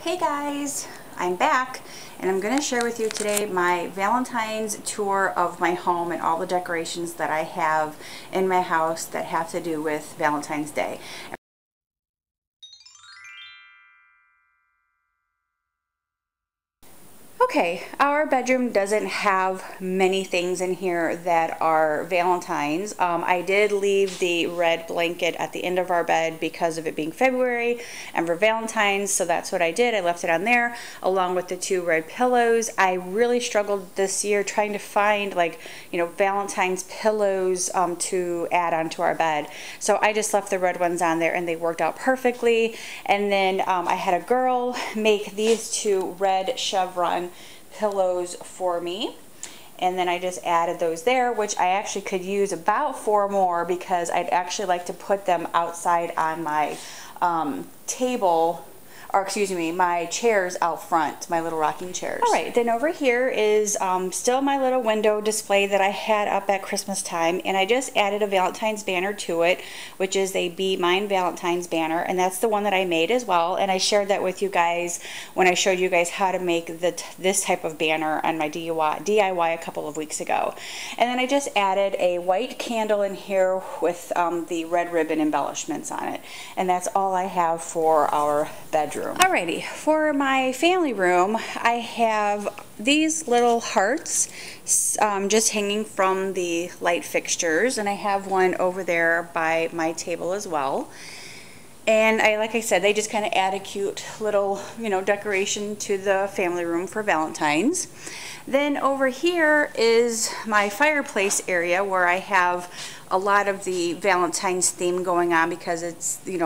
Hey guys, I'm back and I'm going to share with you today my Valentine's tour of my home and all the decorations that I have in my house that have to do with Valentine's Day. Okay, our bedroom doesn't have many things in here that are Valentine's. I did leave the red blanket at the end of our bed because of it being February and for Valentine's, so that's what I did. I left it on there along with the two red pillows. I really struggled this year trying to find Valentine's pillows to add onto our bed. So I just left the red ones on there and they worked out perfectly. And then I had a girl make these two red chevron pillows for me, and then I just added those there, which I actually could use about 4 more because I'd actually like to put them outside on my table, or excuse me, my chairs out front, my little rocking chairs. All right, then over here is still my little window display that I had up at Christmas time, and I just added a Valentine's banner to it, which is a Be Mine Valentine's banner, and that's the one that I made as well, and I shared that with you guys when I showed you guys how to make this type of banner on my DIY a couple of weeks ago. And then I just added a white candle in here with the red ribbon embellishments on it, and that's all I have for our bedroom. Alrighty, for my family room, I have these little hearts just hanging from the light fixtures, and I have one over there by my table as well. And like I said, they just kind of add a cute little, decoration to the family room for Valentine's. Then over here is my fireplace area where I have a lot of the Valentine's theme going on because it's, the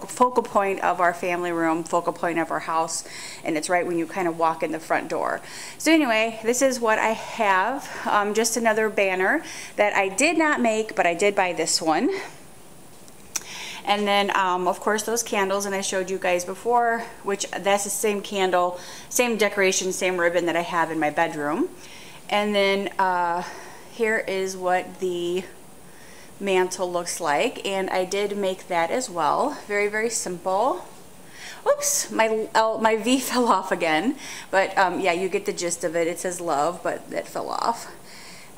focal point of our family room, focal point of our house, and it's right when you kind of walk in the front door. So anyway, this is what I have, just another banner that I did not make, but I did buy this one. And then, of course, those candles, and I showed you guys before, which that's the same candle, same decoration, same ribbon that I have in my bedroom. And then here is what the mantle looks like, and I did make that as well. Very, very simple. Oops, my V fell off again, but yeah, you get the gist of it. It says love, but it fell off.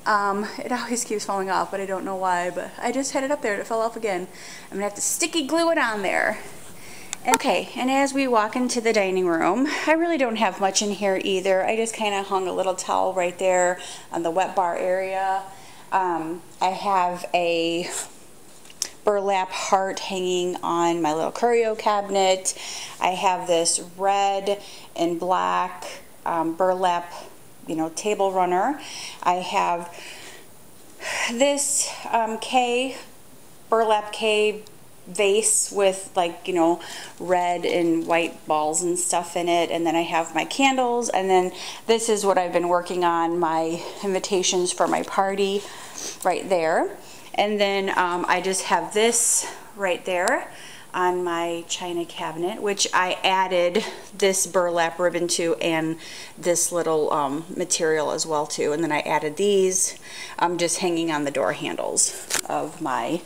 It always keeps falling off, but I don't know why, but I just had it up there and it fell off again. I'm gonna have to sticky glue it on there. Okay, and as we walk into the dining room, I really don't have much in here either. I just kind of hung a little towel right there on the wet bar area. I have a burlap heart hanging on my little curio cabinet. I have this red and black burlap table runner. I have this burlap K vase with red and white balls and stuff in it, and then I have my candles, and then this is what I've been working on, my invitations for my party right there. And then I just have this right there on my china cabinet, which I added this burlap ribbon to and this little material as well too. And then I added these just hanging on the door handles of my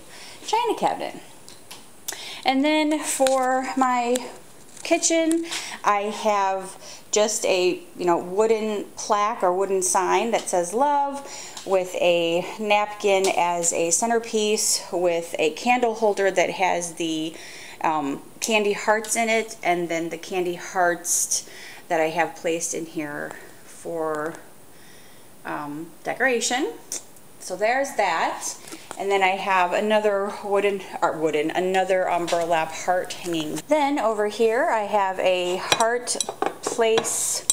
china cabinet. And then for my kitchen, I have just a wooden plaque or wooden sign that says love, with a napkin as a centerpiece, with a candle holder that has the candy hearts in it, and then the candy hearts that I have placed in here for decoration. So there's that. And then I have another burlap heart hanging. Then over here I have a heart plate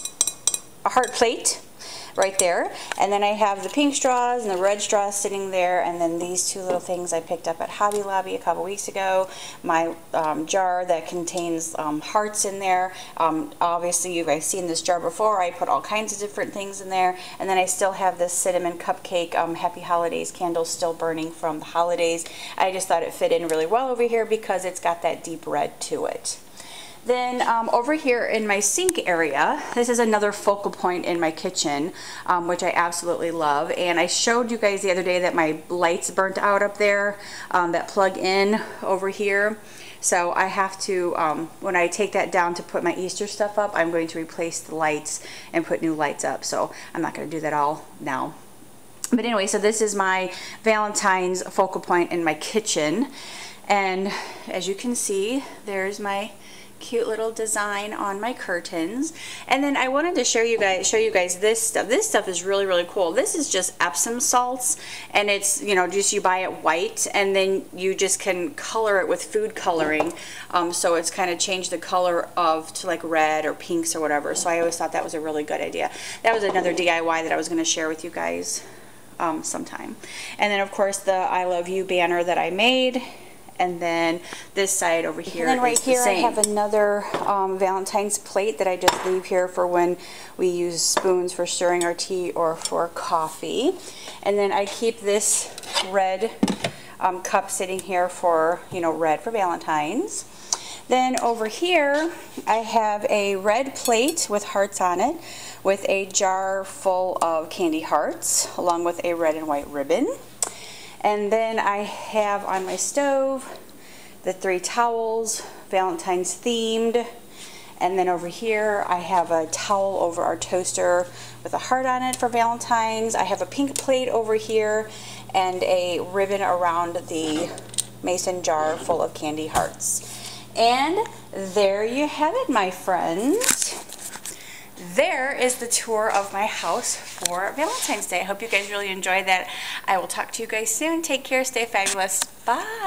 right there, and then I have the pink straws and the red straws sitting there, and then these two little things I picked up at Hobby Lobby a couple weeks ago. My jar that contains hearts in there. Obviously you guys seen this jar before. I put all kinds of different things in there, and then I still have this cinnamon cupcake Happy Holidays candle still burning from the holidays. I just thought it fit in really well over here because it's got that deep red to it. Then over here in my sink area, this is another focal point in my kitchen, which I absolutely love. And I showed you guys the other day that my lights burnt out up there that plug in over here. So I have to, when I take that down to put my Easter stuff up, I'm going to replace the lights and put new lights up. So I'm not going to do that all now. But anyway, so this is my Valentine's focal point in my kitchen. And as you can see, there's my cute little design on my curtains. And then I wanted to show you guys this stuff. This stuff is really, really cool. This is just Epsom salts, and it's, you know, just you buy it white, and then you just can color it with food coloring. So it's kind of changed the color to like red or pinks or whatever. So I always thought that was a really good idea. That was another DIY that I was going to share with you guys sometime. And then of course the I Love You banner that I made. And then this side over here, and then right here I have another Valentine's plate that I just leave here for when we use spoons for stirring our tea or for coffee. And then I keep this red cup sitting here for, you know, red for Valentine's. Then over here I have a red plate with hearts on it with a jar full of candy hearts along with a red and white ribbon. And then I have on my stove the 3 towels, Valentine's themed. And then over here I have a towel over our toaster with a heart on it for Valentine's. I have a pink plate over here and a ribbon around the mason jar full of candy hearts. And there you have it, my friends. There is the tour of my house for Valentine's Day. I hope you guys really enjoyed that. I will talk to you guys soon. Take care. Stay fabulous. Bye.